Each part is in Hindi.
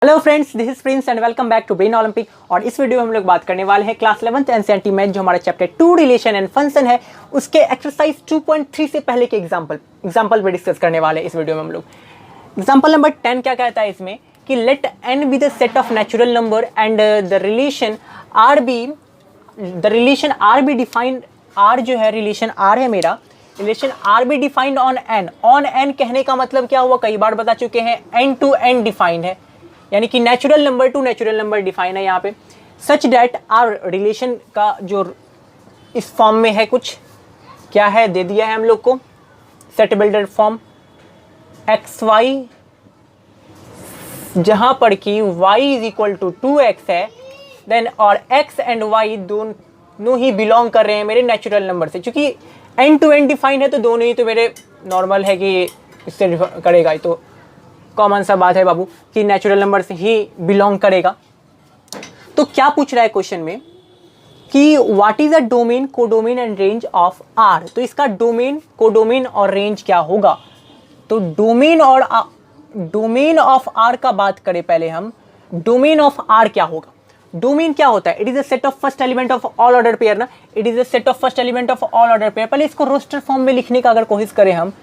Hello friends, this is Prince and welcome back to Brain Olympic. और इस वीडियो में हम लोग बात करने वाले हैं क्लास 11th एनसीईआरटी मैथ जो हमारा चैप्टर 2 रिलेशन एंड फंक्शन है, उसके एक्सरसाइज 2.3 से पहले के एग्जांपल पे डिस्कस करने वाले हैं इस वीडियो में हम लोग। एग्जांपल नंबर 10 क्या कहता है इसमें कि let n be the set of natural number and the relation r be defined. r जो है रिलेशन r है मेरा, relation r be defined on n कहने का मतलब क्या हुआ, कई बार बता चुके हैं, n टू n डिफाइंड है, यानी कि natural number two natural number define है यहाँ पे। सच डैट आर रिलेशन का जो इस फॉर्म में है, कुछ क्या है दे दिया है हम लोग को set builder form X Y, जहां पर कि y is equal to 2x है देन, और x एंड y दोनों ही बिलोंग कर रहे हैं मेरे नेचुरल नंबर से। क्योंकि n टू n डिफाइन है तो दोनों ही तो मेरे नॉर्मल है कि इससे करेगा, तो कॉमन सा बात है बाबू कि नेचुरल नंबर से ही बिलोंग करेगा। तो क्या पूछ रहा है क्वेश्चन में कि what is the domain, codomain and range of R. तो इसका डोमेन, कोडोमेन और रेंज क्या होगा। तो डोमेन ऑफ आर का बात करें पहले हम, डोमेन ऑफ आर क्या होगा। डोमेन क्या होता है, it is a set of first element of all order pair ना, it is a set of first element of all order pair. पहले इसको रोस्टर फॉर्म में लिखने का अगर कोशिश करें हम,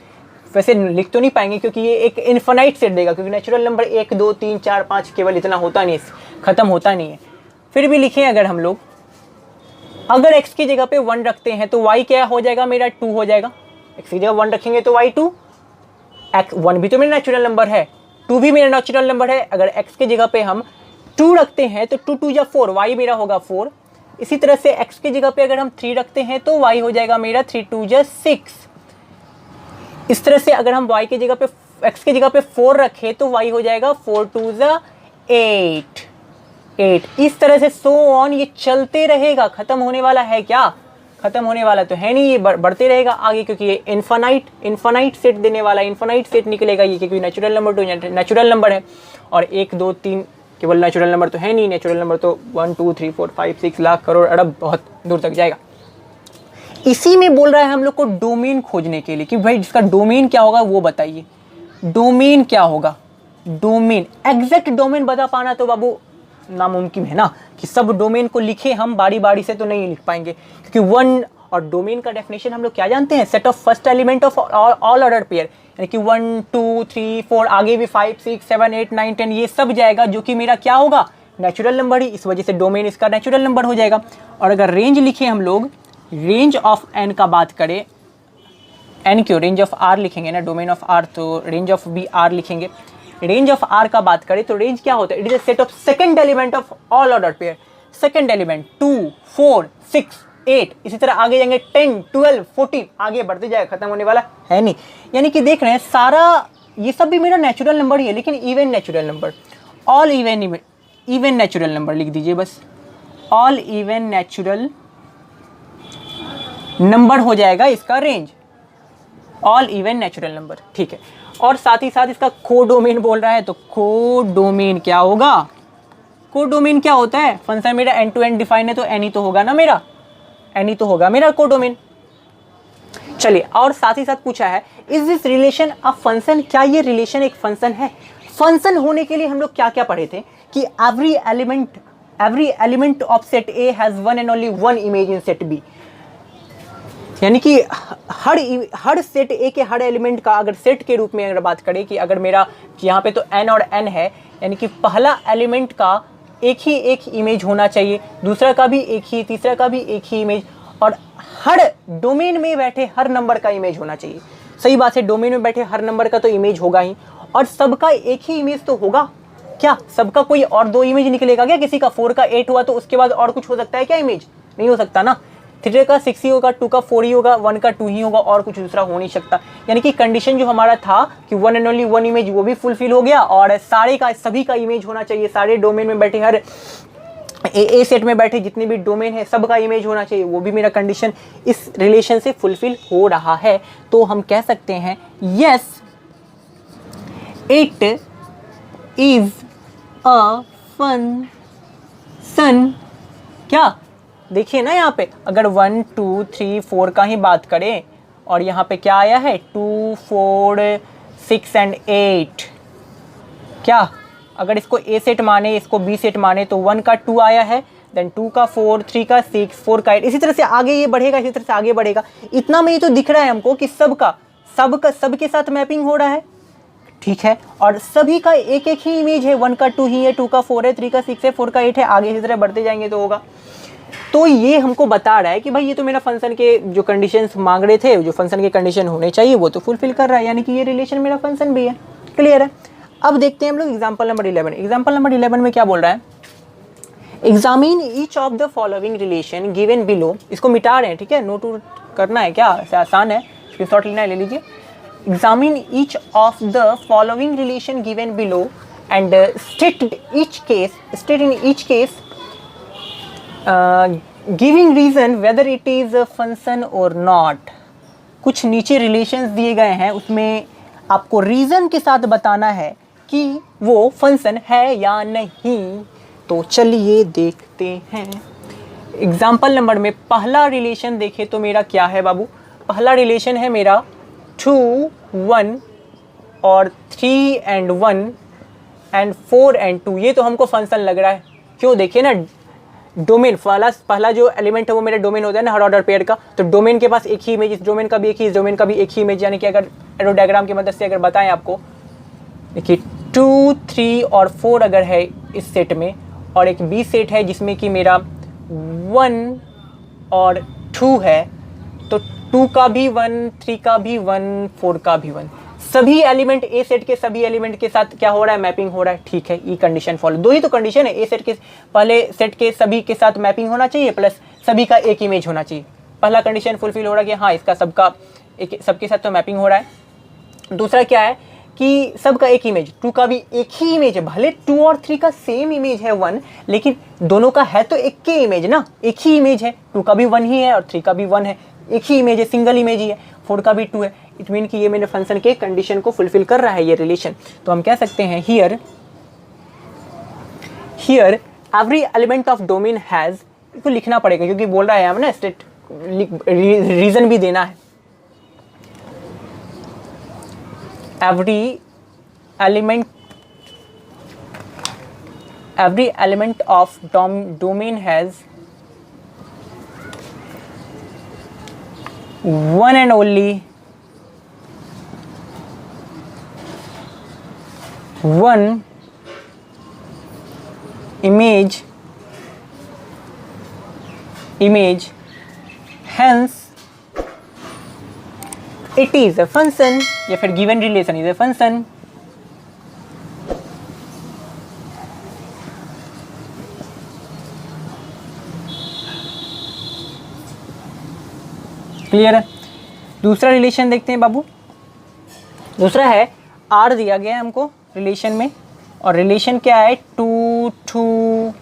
वैसे लिख तो नहीं पाएंगे क्योंकि ये एक इन्फिनाइट सेट देगा, क्योंकि नेचुरल नंबर 1 2 3 4 5 केवल इतना होता नहीं है, खत्म होता नहीं है। फिर भी लिखें अगर हम लोग, अगर x की जगह पे 1 रखते हैं तो y क्या हो जाएगा मेरा, 2 हो जाएगा। x की जगह 1 रखेंगे तो y 2, x 1 भी तो मेरा नेचुरल नंबर है, 2 भी मेरा नेचुरल नंबर है। अगर x की जगह पे हम 2 रखते हैं तो 2 2 या 4, y मेरा होगा 4। इसी तरह से x की जगह पे अगर हम 3 रखते हैं तो y हो जाएगा मेरा 3 2 या 6। इस तरह से अगर हम y की जगह पे, x की जगह पे 4 रखें तो y हो जाएगा 4 2 8। इस तरह से सो ऑन, ये चलते रहेगा, खत्म होने वाला है क्या, खत्म होने वाला तो है नहीं, ये बढ़ते रहेगा आगे, क्योंकि ये इन्फिनाइट सेट देने वाला, इन्फिनाइट सेट निकलेगा ये, क्योंकि natural number two natural number है। और 1 2 3 केवल नेचुरल नंबर तो है नहीं, नेचुरल नंबर तो 1 2 3 4 5 6 लाख करोड़ अरब बहुत दूर तक जाएगा। इसी में बोल रहा है हम लोग को डोमेन खोजने के लिए कि भाई जिसका डोमेन क्या होगा वो बताइए। डोमेन क्या होगा, डोमेन, एग्जैक्ट डोमेन बता पाना तो बाबू नामुमकिन है ना, कि सब डोमेन को लिखे हम बारी बारी से तो नहीं लिख पाएंगे, क्योंकि वन और डोमेन का डेफिनेशन हम लोग क्या जानते हैं, set of first element of all order pair, यानी कि 1 2 3 4 आगे भी 5 6 7 8 9 10 ये सब जाएगा, जो कि मेरा क्या होगा, नेचुरल नंबर ही, इस वजह से डोमेन इसका नेचुरल नंबर हो जाएगा। और अगर रेंज लिखे हम लोग, रेंज ऑफ n का बात करें, n क्यों, रेंज ऑफ r लिखेंगे ना, डोमेन ऑफ r तो रेंज ऑफ भी r लिखेंगे। रेंज ऑफ r का बात करें तो रेंज क्या होता है, it is a set of second element of all order pair. Second element 2 4 6 8, इसी तरह आगे जाएंगे 10 12 14, आगे बढ़ते जाएगा, खत्म होने वाला है नहीं। यानी कि देख रहे हैं सारा ये सब भी मेरा नेचुरल नंबर ही है, लेकिन even natural number, all even natural number लिख दीजिए बस, ऑल इवन नेचुरल नंबर हो जाएगा इसका range, all even natural number, ठीक है। और साथ ही साथ इसका कोडोमेन बोल रहा है, तो कोडोमेन क्या होगा, कोडोमेन क्या होता है, फंक्शन मेरा एंड टू एंड डिफाइन है तो एन ही तो होगा ना मेरा, एन ही तो होगा मेरा कोडोमेन। चलिए, और साथ ही साथ पूछा है is this relation a function, क्या ये रिलेशन एक फंक्शन है। फंक्शन होने के लिए हम लोग क्या क्या पढ़े थे कि every element of set A has one and only one image in set B, यानी कि हर सेट ए के हर एलिमेंट का अगर सेट के रूप में अगर बात करें कि अगर मेरा यहाँ पे तो n और n है, यानी कि पहला एलिमेंट का एक इमेज होना चाहिए, दूसरा का भी एक ही, तीसरा का भी एक ही इमेज, और हर डोमेन में बैठे हर नंबर का इमेज होना चाहिए। सही बात है, डोमेन में बैठे हर नंबर का तो इमेज होगा ही, और सबका एक ही इमेज तो होगा क्या, सबका कोई और 2 इमेज निकलेगा क्या, किसी का 4 का 8 हुआ तो उसके बाद और कुछ हो सकता है क्या इमेज, नहीं हो सकता ना। 3 का 6 ही होगा, 2 का 4 ही होगा, 1 का 2 ही होगा, और कुछ दूसरा हो नहीं सकता। यानी कि कंडीशन जो हमारा था कि 1 एंड ओनली 1 इमेज, वो भी फुलफिल हो गया, और सभी का इमेज होना चाहिए, सारे डोमेन में बैठे हर ए सेट में बैठे जितने भी डोमेन है सबका इमेज होना चाहिए, वो भी मेरा कंडीशन इस रिलेशन से फुलफिल हो रहा है। तो हम कह सकते हैं yes it is a function. क्या देखिए ना, यहाँ पे अगर 1 2 3 4 का ही बात करें, और यहाँ पे क्या आया है 2 4 6 एंड 8, क्या अगर इसको ए सेट माने, इसको बी सेट माने, तो 1 का 2 आया है, देन 2 का 4, 3 का 6, 4 का 8, इसी तरह से आगे ये बढ़ेगा, इसी तरह से आगे बढ़ेगा। इतना में ये तो दिख रहा है हमको कि सबके साथ मैपिंग हो रहा है, ठीक है, और सभी का एक एक ही इमेज है, 1 का 2 ही है, 2 का 4 है, 3 का 6 है, 4 का 8 है, आगे इसी तरह बढ़ते जाएंगे तो होगा। तो ये हमको बता रहा है कि भाई ये तो मेरा फंक्शन के जो कंडीशंस मांग रहे थे, जो फंक्शन के कंडीशन होने चाहिए वो तो फुलफिल कर रहा है, यानी कि ये रिलेशन मेरा फंक्शन भी है। क्लियर है। अब देखते हैं हम लोग एग्जाम्पल नंबर 11। एग्जाम्पल नंबर 11 में क्या बोल रहा है, examine each of the following relation given below. इसको मिटा रहे हैं, ठीक है, नोट करना है क्या, ऐसे आसान है, स्क्रीनशॉट लेना है, ले लीजिए। Examine each of the following relation given below and state in each case giving reason whether it is a function or not. कुछ नीचे रिलेशंस दिए गए हैं, उसमें आपको रीजन के साथ बताना है कि वो फंक्शन है या नहीं। तो चलिए देखते हैं। एग्जाम्पल नंबर में पहला रिलेशन देखें तो मेरा क्या है बाबू, पहला रिलेशन है मेरा 2, 1 और 3 and 1 and 4 and 2। ये तो हमको फंक्शन लग रहा है, क्यों, देखिए ना, डोमेन पहला जो एलिमेंट है वो मेरा डोमेन होता है ना हर ऑर्डर पेयर का, तो डोमेन के पास एक ही इमेज, इस डोमेन का भी एक ही, इस डोमेन का भी एक ही इमेज, यानी कि अगर एरो डायग्राम की मदद से अगर बताएं आपको, देखिए 2, 3 और 4 अगर है इस सेट में, और एक बी सेट है जिसमें कि मेरा 1 और 2 है, तो 2 का भी 1, 3 का भी 1, 4 का भी 1, सभी एलिमेंट ए सेट के सभी एलिमेंट के साथ क्या हो रहा है, मैपिंग हो रहा है, ठीक है। ये कंडीशन फॉलो, दो ही तो कंडीशन है, ए सेट के पहले सेट के सभी के साथ मैपिंग होना चाहिए, प्लस सभी का एक इमेज होना चाहिए। पहला कंडीशन फुलफिल हो रहा है कि हाँ इसका सबके साथ तो मैपिंग हो रहा है। दूसरा क्या है कि सबका एक इमेज, 2 का भी एक ही इमेज है, भले 2 और 3 का सेम इमेज है 1, लेकिन दोनों का है तो एक के इमेज ना, एक ही इमेज है, 2 का भी 1 ही है और 3 का भी 1 है, एक ही इमेज है, सिंगल इमेज ही है, 4 का भी 2 है। इट मीन कि ये मेरे फंक्शन के कंडीशन को फुलफिल कर रहा है ये रिलेशन। तो हम कह सकते हैं here every element of domain has, इसको लिखना पड़ेगा क्योंकि बोल रहा है हमें ना स्टेट, रीजन भी देना है। every element of domain has one and only one image, hence it is a function, या फिर given relation is a function। Clear है। दूसरा रिलेशन देखते हैं बाबू। दूसरा है आर दिया गया है हमको रिलेशन में, और रिलेशन क्या है 2 2,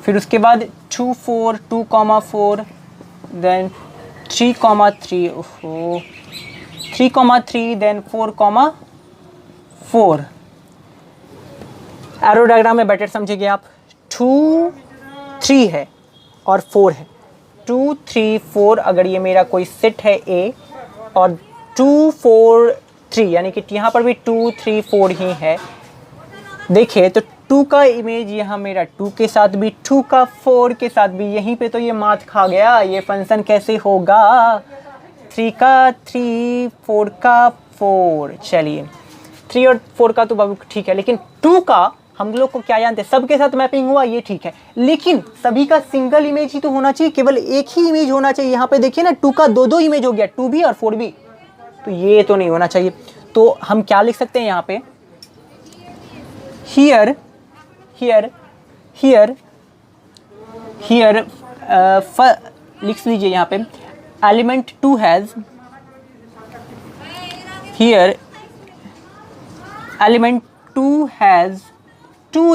फिर उसके बाद 2 4 2, 4, देन 3, 3, ओहो 3, 3, देन 4, 4। एरो डायग्राम में बेटर समझिए आप, 2 3 है और 4 है, 2 3 4 अगर ये मेरा कोई सेट है ए, और 2 4 3 यानी कि यहाँ पर भी 2 3 4 ही है। देखिए तो 2 का इमेज यहाँ मेरा 2 के साथ भी, 2 का 4 के साथ भी, यहीं पे तो ये मात खा गया, ये फंक्शन कैसे होगा। 3 का 3, 4 का 4, चलिए 3 और 4 का तो बाबू ठीक है, लेकिन 2 का हम लोग को क्या जानते हैं, सबके साथ मैपिंग हुआ ये ठीक है, लेकिन सभी का सिंगल इमेज ही तो होना चाहिए, केवल एक ही इमेज होना चाहिए। यहाँ पे देखिए ना 2 का 2 इमेज हो गया, 2 भी और 4 भी, तो ये तो नहीं होना चाहिए। तो हम क्या लिख सकते हैं यहाँ पे, here लिख लीजिए यहाँ पे, element 2 has, here element 2 has two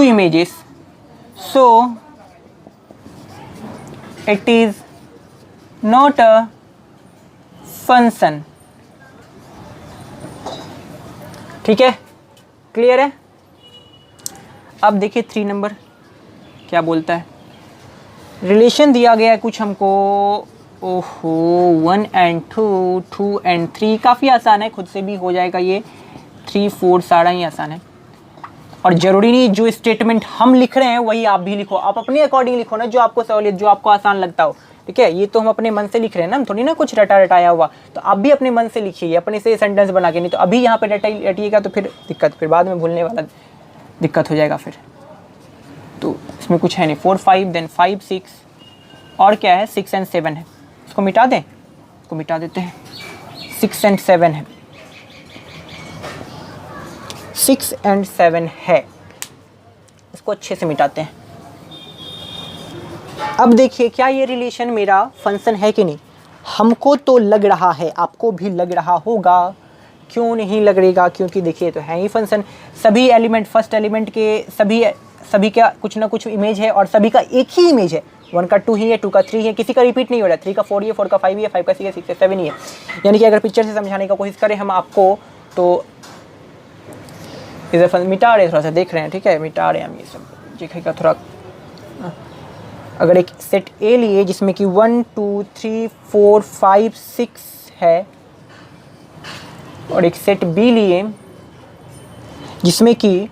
images, so it is not a function। ठीक है, क्लियर है। अब देखिए 3 नंबर क्या बोलता है। रिलेशन दिया गया है कुछ हमको, ओहो 1 and 2, 2 and 3, काफ़ी आसान है, खुद से भी हो जाएगा ये। 3 4 सारा ही आसान है। और ज़रूरी नहीं जो स्टेटमेंट हम लिख रहे हैं वही आप भी लिखो, आप अपने अकॉर्डिंग लिखो ना, जो आपको सहूलियत, जो आपको आसान लगता हो, ठीक है। ये तो हम अपने मन से लिख रहे हैं ना, हम थोड़ी ना कुछ रटाया हुआ, तो आप भी अपने मन से लिखिए, अपने से सेंटेंस बना के, नहीं तो अभी यहाँ पे रटिएगा तो फिर दिक्कत, फिर बाद में भूलने वाला दिक्कत हो जाएगा फिर। तो इसमें कुछ है नहीं, 4 5 देन 5 6 और क्या है 6 एंड 7 है। इसको मिटा दें, इसको मिटा देते हैं, 6 एंड 7 है, 6 एंड 7 है, इसको अच्छे से मिटाते हैं। अब देखिए क्या ये रिलेशन मेरा फंक्शन है कि नहीं, हमको तो लग रहा है, आपको भी लग रहा होगा, क्यों नहीं लगेगा, क्योंकि देखिए तो है ही फंक्शन। सभी एलिमेंट, फर्स्ट एलिमेंट के सभी का कुछ ना कुछ इमेज है, और सभी का एक ही इमेज है, 1 का 2 ही है, 2 का 3 है, किसी का रिपीट नहीं हो रहा है, 3 का 4 ही है, 4 का 5 ही है, 5 का 6 है, 6 का 7 ही है। यानी कि अगर पिक्चर से समझाने का कोशिश करें हम आपको, तो इधर मिटा रहे, थोड़ा सा देख रहे हैं, ठीक है, मिटा रहे हैं हम ये सब, देखिएगा थोड़ा। अगर एक सेट ए लिए जिसमें कि 1 2 3 4 5 6 है, और एक सेट बी लिए जिसमें कि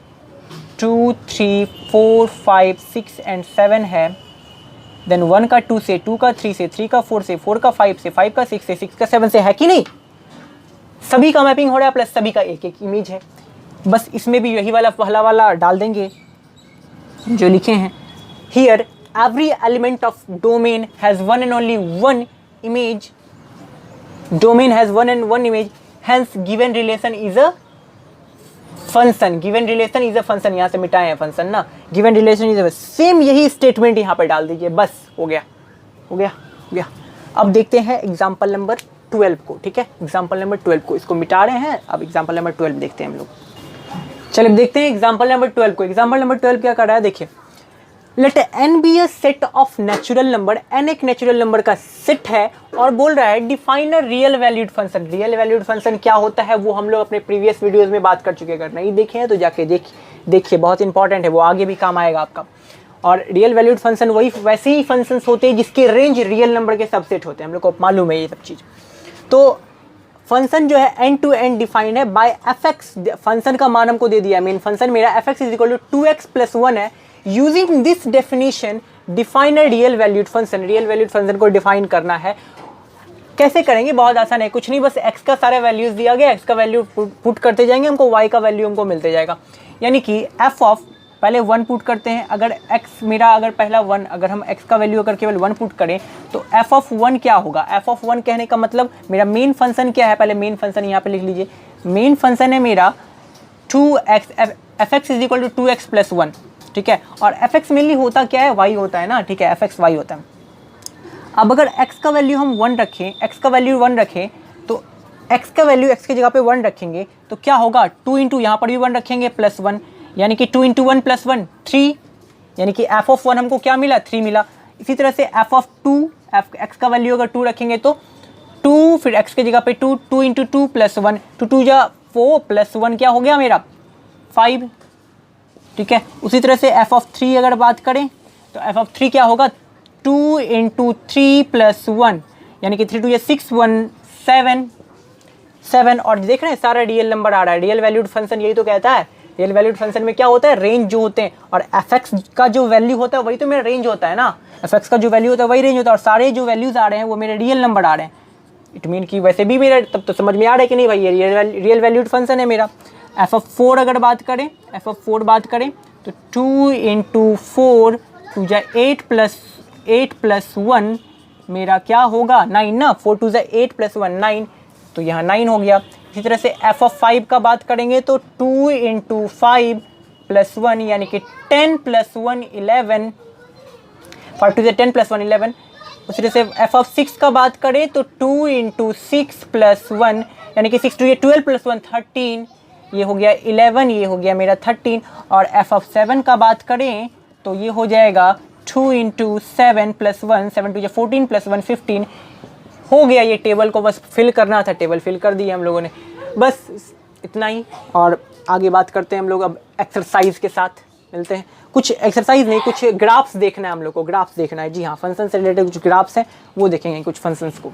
2 3 4 5 6 एंड 7 है, देन 1 का 2 से, 2 का 3 से, 3 का 4 से, 4 का 5 से, 5 का 6 से, 6 का 7 से, है कि नहीं। सभी का मैपिंग हो रहा है, प्लस सभी का एक एक इमेज है। बस इसमें भी यही वाला पहला वाला डाल देंगे जो लिखे हैं, here every element of domain has one and only one image, domain has one and one image, hence given relation is a function, given relation is a function। यहाँ से मिटाए हैं फंक्शन ना, given relation is a, same यही स्टेटमेंट यहाँ पे डाल दीजिए, बस हो गया हो गया हो गया। अब देखते हैं एग्जाम्पल नंबर 12 को, ठीक है, एग्जाम्पल नंबर 12 को, इसको मिटा रहे हैं, अब एग्जाम्पल नंबर 12 देखते हैं हम लोग। चलिए देखते हैं एग्जाम्पल नंबर 12 को। एग्जाम्पल नंबर 12 क्या कर रहा है, देखिए, let n be a set of natural number, n एक नेचुरल नंबर का सेट है, और बोल रहा है define a real valued function. Real valued function क्या होता है वो हम लोग अपने प्रीवियस वीडियोस में बात कर चुके हैं, अगर नहीं देखे हैं तो जाके देखिए, बहुत इंपॉर्टेंट है, वो आगे भी काम आएगा आपका। और रियल वैल्यूड फंक्शन वही वैसे ही फंक्शंस होते हैं जिसके रेंज रियल नंबर के सबसेट होते हैं, हम लोग को मालूम है ये सब चीज़। तो फंक्शन जो है एंड टू एंड डिफाइंड है बाय एफ एक्स, फंक्शन का मान हमको दे दिया, मेन फंक्शन मेरा F X is equal to 2x + 1 है। Using this definition define a real valued function, real valued function को डिफाइन करना है। कैसे करेंगे, बहुत आसान है, कुछ नहीं, बस x का सारा वैल्यूज दिया गया, x का वैल्यू पुट करते जाएंगे, हमको y का वैल्यू हमको मिलते जाएगा। यानी कि f ऑफ पहले 1 पुट करते हैं, अगर x मेरा अगर पहला 1, अगर हम x का वैल्यू अगर केवल 1 पुट करें तो f ऑफ 1 क्या होगा। f ऑफ 1 कहने का मतलब मेरा मेन फंक्शन क्या है, पहले मेन फंक्शन यहाँ पे लिख लीजिए, मेन फंक्शन है मेरा 2x, F X is equal to 2x + 1, ठीक है। और एफ एक्स मेनली होता क्या है, y होता है ना, ठीक है, एफ एक्स y होता है। अब अगर x का वैल्यू हम 1 रखें, x का वैल्यू 1 रखें, तो x का वैल्यू x की जगह पे 1 रखेंगे तो क्या होगा, 2 इंटू यहाँ पर भी 1 रखेंगे +1, यानी कि 2 इंटू 1 + 1 3, यानी कि f ऑफ 1 हमको क्या मिला, 3 मिला। इसी तरह से f ऑफ 2, x का वैल्यू अगर 2 रखेंगे तो 2, फिर x की जगह पे 2, 2 इंटू 2 + 1, 2 2 जा 4 + 1 क्या हो गया मेरा 5, ठीक है। उसी तरह से f ऑफ 3 अगर बात करें तो f ऑफ 3 क्या होगा, 2 इंटू 3 + 1, यानी कि 3 2 6 1 7। और देख रहे हैं सारा रियल नंबर आ रहा है, रियल वैल्यूड फंक्शन यही तो कहता है। रियल वैल्यूड फंक्शन में क्या होता है, रेंज जो होते हैं, और एफ एक्स का जो वैल्यू होता है वही तो मेरा रेंज होता है ना, एफ एक्स का जो वैल्यू होता है वही रेंज होता है, और सारे जो वैल्यूज आ रहे हैं वो मेरे रियल नंबर आ रहे हैं। इट मीन कि वैसे भी मेरा तब तो समझ में आ रहा है कि नहीं भाई, ये रियल वैल्यूड फंक्शन है मेरा। एफ ऑफ 4 अगर बात करें, एफ ऑफ 4 बात करें तो 2 इंटू 4 2 जा 8 + 1 मेरा क्या होगा 9 ना, 4 2 जा 8 + 1 9, तो यहाँ 9 हो गया। इसी तरह से f ऑफ 5 का बात करेंगे तो 2 इंटू 5 + 1, यानी कि 10 + 1 11, 5 2 10 + 1 11। उसी तरह से f ऑफ 6 का बात करें तो 2 इंटू 6 + 1, यानी कि 6 2 12 + 1 13, ये हो गया 11, ये हो गया मेरा 13। और f ऑफ 7 का बात करें तो ये हो जाएगा 2 इंटू 7 + 1, 7 2 14 + 1 15, हो गया। ये टेबल को बस फिल करना था, टेबल फिल कर दिया हम लोगों ने, बस इतना ही। और आगे बात करते हैं हम लोग अब एक्सरसाइज के साथ, मिलते हैं। कुछ एक्सरसाइज नहीं, कुछ ग्राफ्स देखना है हम लोग को, ग्राफ्स देखना है, जी हाँ, फंक्शन से रिलेटेड कुछ ग्राफ्स हैं वो देखेंगे, कुछ फंक्शंस को।